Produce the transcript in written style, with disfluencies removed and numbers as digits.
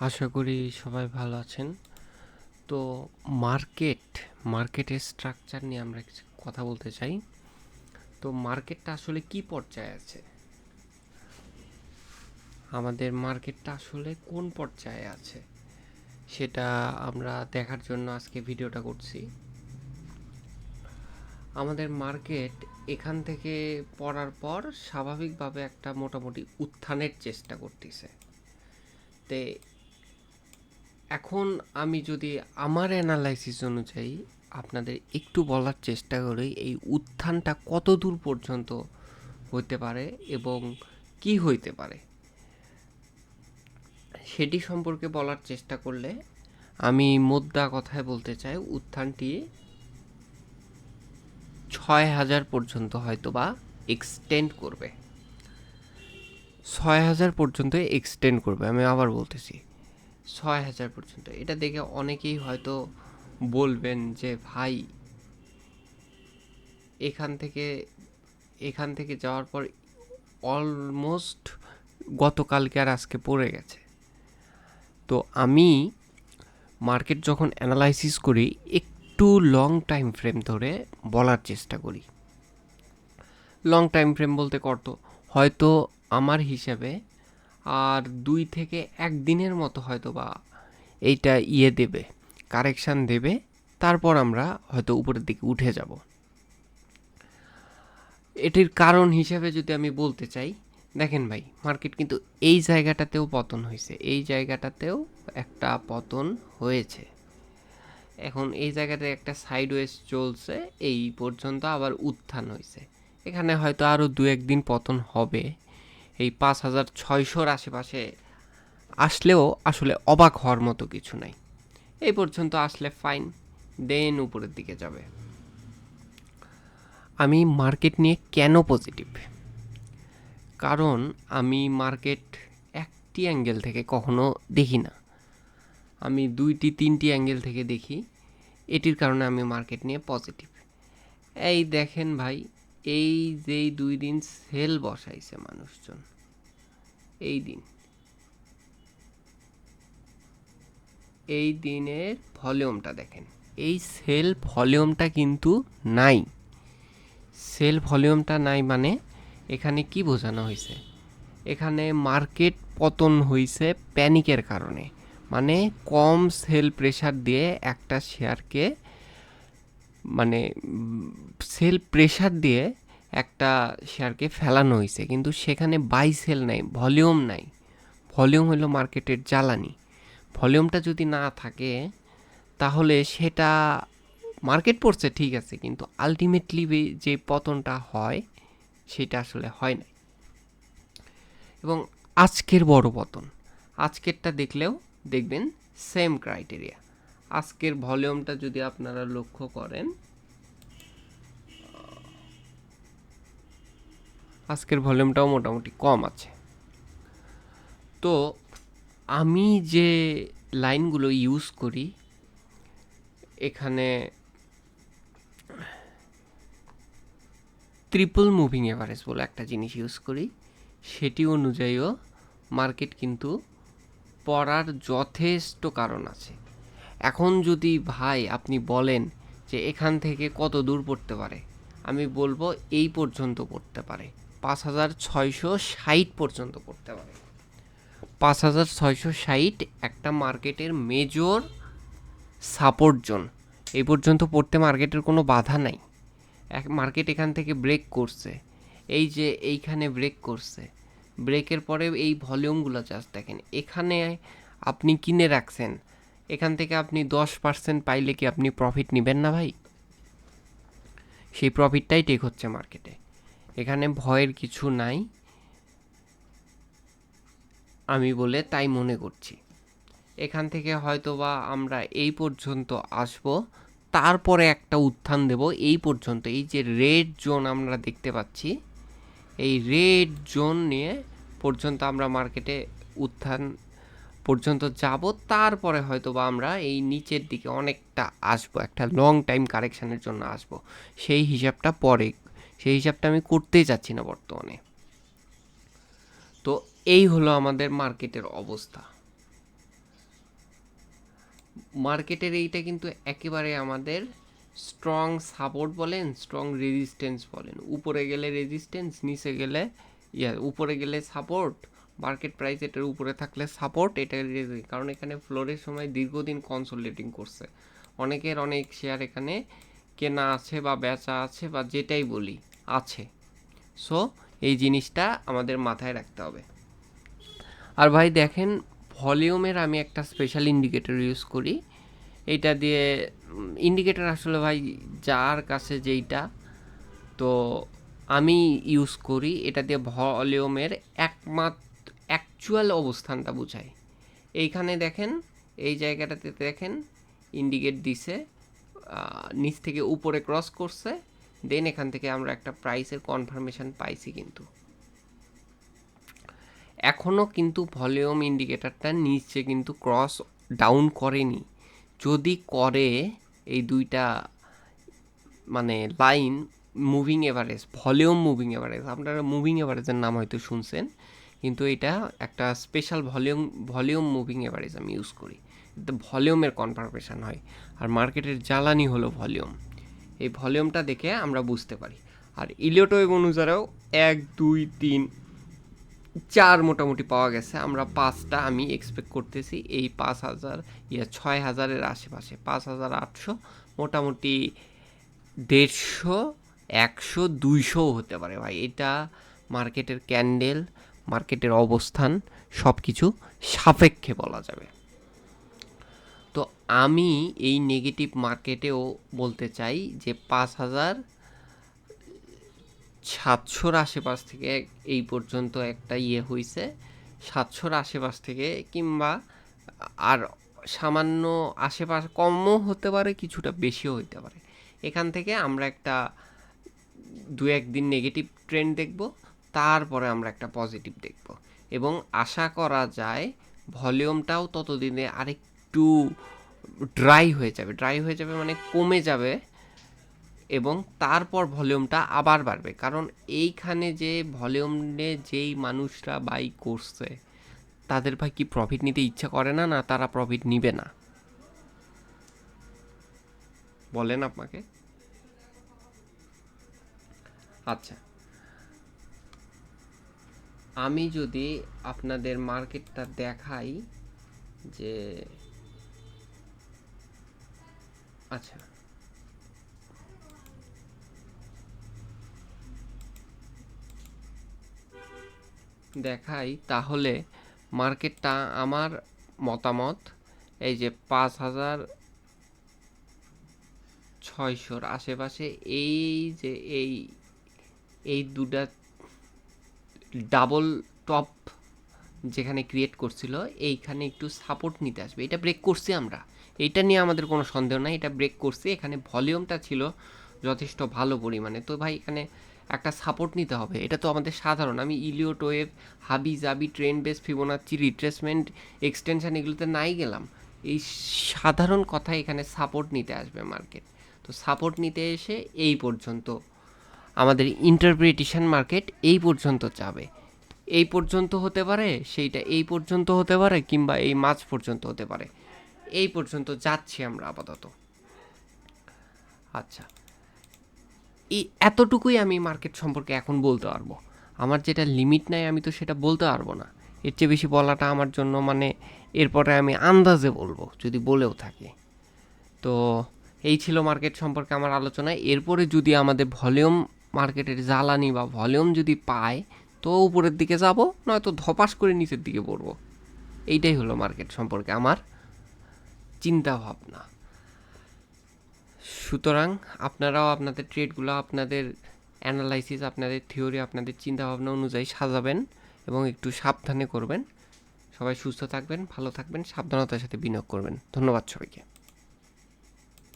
আশা করি সবাই ভালো আছেন। তো মার্কেটের স্ট্রাকচার নিয়ে আমরা কিছু কথা বলতে চাই। তো মার্কেটটা আসলে কি পর্যায়ে আছে, আমাদের মার্কেটটা আসলে কোন পর্যায়ে আছে সেটা আমরা দেখার জন্য আজকে ভিডিওটা করছি। আমাদের মার্কেট এখান থেকে পড়ার পর স্বাভাবিকভাবে একটা মোটামুটি উত্থানের চেষ্টা করতেছে। তে এখন আমি যদি আমার অ্যানালাইসিস অনুযায়ী আপনাদের একটু বলার চেষ্টা করি এই উত্থানটা কত দূর পর্যন্ত হতে পারে এবং কি হইতে পারে সেটি সম্পর্কে বলার চেষ্টা করলে আমি মোদ্দা কথায় বলতে চাই উত্থানটি ৬,০০০ পর্যন্ত হয়তো বা এক্সটেন্ড করবে। ৬,০০০ পর্যন্ত এক্সটেন্ড করবে, আমি আবার বলতেছি ৬,০০০ পর্যন্ত। এটা দেখে অনেকেই হয়তো বলবেন যে ভাই এখান থেকে এখান থেকে যাওয়ার পর অলমোস্ট গতকালকে আর আজকে পড়ে গেছে। তো আমি মার্কেট যখন অ্যানালাইসিস করি একটু লং টাইম ফ্রেম ধরে বলার চেষ্টা করি। লং টাইম ফ্রেম বলতে কত, হয়তো আমার হিসাবে আর 2 থেকে 1 দিনের মতো হয়তো বা এইটা দেবে, কারেকশান দেবে, তারপর আমরা হয়তো উপরের দিকে উঠে যাব। এটির কারণ হিসেবে যদি আমি বলতে চাই, দেখেন ভাই মার্কেট কিন্তু এই জায়গাটাতেও পতন হয়েছে, এই জায়গাটাতেও একটা পতন হয়েছে। এখন এই জায়গাতে একটা সাইডওয়েজ চলছে, এই পর্যন্ত আবার উত্থান হয়েছে। এখানে হয়তো আরও 2-1 দিন পতন হবে। এই 5,600-র আশেপাশে আসলেও আসলে অবাক হওয়ার মতো কিছু নাই। এই পর্যন্ত আসলে ফাইন, দেন উপরের দিকে যাবে। আমি মার্কেট নিয়ে কেন পজিটিভ, কারণ আমি মার্কেট একটি অ্যাঙ্গেল থেকে কখনো দেখি না, আমি 2-3টি অ্যাঙ্গেল থেকে দেখি। এটির কারণে আমি মার্কেট নিয়ে পজিটিভ। এই দেখেন ভাই, এই যেই 2 দিন সেল বসাইছে মানুষজন, এই দিনের ভলিউমটা দেখেন, এই সেল ভলিউমটা কিন্তু নাই। সেল ভলিউমটা নাই মানে এখানে কি বোঝানো হয়েছে, এখানে মার্কেট পতন হয়েছে প্যানিকের কারণে, মানে কম সেল প্রেসার দিয়ে একটা শেয়ারকে, মানে সেল প্রেসার দিয়ে একটা শেয়ারকে ফেলানো হয়েছে, কিন্তু সেখানে বাই সেল নাই, ভলিউম নাই। ভলিউম হলো মার্কেটের জ্বালানি। ভলিউমটা যদি না থাকে তাহলে সেটা মার্কেট পড়ছে ঠিক আছে, কিন্তু আলটিমেটলি যে পতনটা হয় সেটা আসলে হয় না। এবং আজকের বড় পতন, আজকেরটা দেখলেও দেখবেন সেম ক্রাইটেরিয়া। আজকের ভলিউমটা যদি আপনারা লক্ষ্য করেন, আজকের ভলিউমটাও মোটামুটি কম আছে। তো আমি যে লাইনগুলো ইউজ করি, এখানে ট্রিপল মুভিং এভারেজ বলে একটা জিনিস ইউজ করি, সেটি অনুযায়ীও মার্কেট কিন্তু পড়ার যথেষ্ট কারণ আছে। এখন যদি ভাই আপনি বলেন যে এখান থেকে কত দূর পড়তে পারে, আমি বলবো এই পর্যন্ত পড়তে পারে, 5,660 পর্যন্ত পড়তে পারে। 5,660 একটা মার্কেটের মেজর সাপোর্ট জোন, এই পর্যন্ত পড়তে মার্কেটের কোনো বাধা নাই। মার্কেট এখান থেকে ব্রেক করছে, এই যে এইখানে ব্রেক করছে, ব্রেকের পরে এই ভলিউমগুলো জাস্ট দেখেন, এখানে আপনি কিনে রাখছেন, এখান থেকে আপনি 10% পাইলে কি আপনি প্রফিট নেবেন না ভাই? সেই প্রফিটটাই টেক হচ্ছে মার্কেটে, এখানে ভয়ের কিছু নাই আমি বলে তাই মনে করছি। এখান থেকে হয়তো বা আমরা এই পর্যন্ত আসব, তারপরে একটা উত্থান দেব এই পর্যন্ত। এই যে রেড জোন আমরা দেখতে পাচ্ছি, এই রেড জোন নিয়ে পর্যন্ত আমরা মার্কেটে উত্থান পর্যন্ত যাব, তারপরে হয়তো বা আমরা এই নিচের দিকে অনেকটা আসব, একটা লং টাইম কারেকশানের জন্য আসব। সেই হিসাবটা পরে, সেই হিসাবটা আমি করতেই চাচ্ছি না বর্তমানে। তো এই হলো আমাদের মার্কেটের অবস্থা। মার্কেটের এইটা কিন্তু একেবারে আমাদের স্ট্রং সাপোর্ট বলেন, স্ট্রং রেজিস্ট্যান্স বলেন। উপরে গেলে রেজিস্ট্যান্স, নিচে গেলে উপরে গেলে সাপোর্ট, মার্কেট প্রাইস এটার উপরে থাকলে সাপোর্ট, এটা কারণ এখানে ফ্লোরের সময় দীর্ঘদিন কনসোলিডেটিং করছে। অনেকের অনেক শেয়ার এখানে কেনা আছে বা বেচা আছে বা যেটাই বলি আছে। সো এই জিনিসটা আমাদের মাথায় রাখতে হবে। আর ভাই দেখেন, ভলিউমের আমি একটা স্পেশাল ইন্ডিকেটর ইউজ করি। এইটা দিয়ে ইন্ডিকেটর আসলে ভাই যার কাছে যেইটা, তো আমি ইউজ করি এটা দিয়ে ভলিউমের একমাত্র অ্যাকচুয়াল অবস্থানটা বোঝায়। এইখানে দেখেন, এই জায়গাটাতে দেখেন ইন্ডিকেট দিছে, নিচ থেকে উপরে ক্রস করছে, দেন এখান থেকে আমরা একটা প্রাইসের কনফার্মেশন পাইছি। কিন্তু এখনও কিন্তু ভলিউম ইন্ডিকেটরটা নিচে কিন্তু ক্রস ডাউন করেনি। যদি করে, এই দুইটা মানে line moving average, volume moving average, আপনারা মুভিং এভারেজের নাম হয়তো শুনছেন, কিন্তু এটা একটা স্পেশাল ভলিউম মুভিং এভারেজ আমি ইউজ করি। ভলিউমের কনফার্মেশন হয়, আর মার্কেটের জ্বালানি হলো ভলিউম। এই ভলিউমটা দেখে আমরা বুঝতে পারি। আর ইলিয়ট ওয়েভ অনুসারেও 1 2 3 4 মোটামুটি পাওয়া গেছে। আমরা 5টা আমি এক্সপেক্ট করতেছি এই 5,000 6,000-এর আশেপাশে, 5,800, মোটামুটি 150, 100, 200 হতে পারে ভাই। এটা মার্কেটের ক্যান্ডেল, মার্কেটের অবস্থান সব কিছু সাপেক্ষে বলা যাবে। তো আমি এই নেগেটিভ মার্কেটেও বলতে চাই যে 5,700-র আশেপাশ থেকে এই পর্যন্ত একটা হয়েছে, 700-র আশেপাশ থেকে, কিংবা আর সামান্য আশেপাশ কমও হতে পারে, কিছুটা বেশিও হতে পারে। এখান থেকে আমরা একটা 2-1 দিন নেগেটিভ ট্রেন্ড দেখব, তারপরে আমরা একটা পজিটিভ দেখব, এবং আশা করা যায় ভলিউমটাও ততদিনে আরেকটু ড্রাই হয়ে যাবে মানে কমে যাবে, এবং তারপর ভলিউমটা আবার বাড়বে। কারণ এইখানে যে ভলিউমে যেই মানুষরা বাই করছে, তাদের ভাই কি প্রফিট নিতে ইচ্ছা করে না? না তারা প্রফিট নিবে না? বলেন আপনাকে। আচ্ছা, আমি যদি আপনাদের মার্কেটটা দেখাই যে, আচ্ছা দেখাই, তাহলে মার্কেটটা আমার মতামত এই যে 5,600-র আশেপাশে, এই যে এই দুটা ডাবল টপ যেখানে ক্রিয়েট করছিল, এইখানে একটু সাপোর্ট নিতে আসবে। এটা ব্রেক করছি আমরা, এইটা নিয়ে আমাদের কোনো সন্দেহ নাই, এটা ব্রেক করছি। এখানে ভলিউমটা ছিল যথেষ্ট ভালো পরিমাণে, তো ভাই এখানে একটা সাপোর্ট নিতে হবে। এটা তো আমাদের সাধারণ, আমি ইলিয়ট ওয়েভ, হাবি জাবি, trend base, Fibonacci, retracement, extension, এগুলোতে নাই গেলাম। এই সাধারণ কথা, এখানে সাপোর্ট নিতে আসবে মার্কেট। তো সাপোর্ট নিতে এসে এই পর্যন্ত আমাদের ইন্টারপ্রিটেশন মার্কেট এই পর্যন্ত যাবে। এই পর্যন্ত হতে পারে, সেইটা এই পর্যন্ত হতে পারে, কিংবা এই মাঝ পর্যন্ত হতে পারে। এই পর্যন্ত যাচ্ছি আমরা আপাতত। আচ্ছা, এই এতটুকুই আমি মার্কেট সম্পর্কে এখন বলতে পারবো। আমার যেটা লিমিট নাই আমি তো সেটা বলতে পারবো না। এর চেয়ে বেশি বলাটা আমার জন্য মানে, এরপরে আমি আন্দাজে বলবো যদি বলেও থাকি। তো এই ছিল মার্কেট সম্পর্কে আমার আলোচনা। এরপরে যদি আমাদের ভলিউম, মার্কেটের জ্বালানি বা ভলিউম যদি পায়, তো উপরের দিকে যাব, নয়তো ধপাস করে নিচের দিকে পড়বো। এইটাই হলো মার্কেট সম্পর্কে আমার চিন্তা ভাবনা। সুতরাং আপনারাও আপনাদের ট্রেডগুলো, আপনাদের অ্যানালাইসিস, আপনাদের থিওরি, আপনাদের চিন্তাভাবনা অনুযায়ী সাজাবেন এবং একটু সাবধানে করবেন। সবাই সুস্থ থাকবেন, ভালো থাকবেন, সাবধানতার সাথে বিনিয়োগ করবেন। ধন্যবাদ সবাইকে।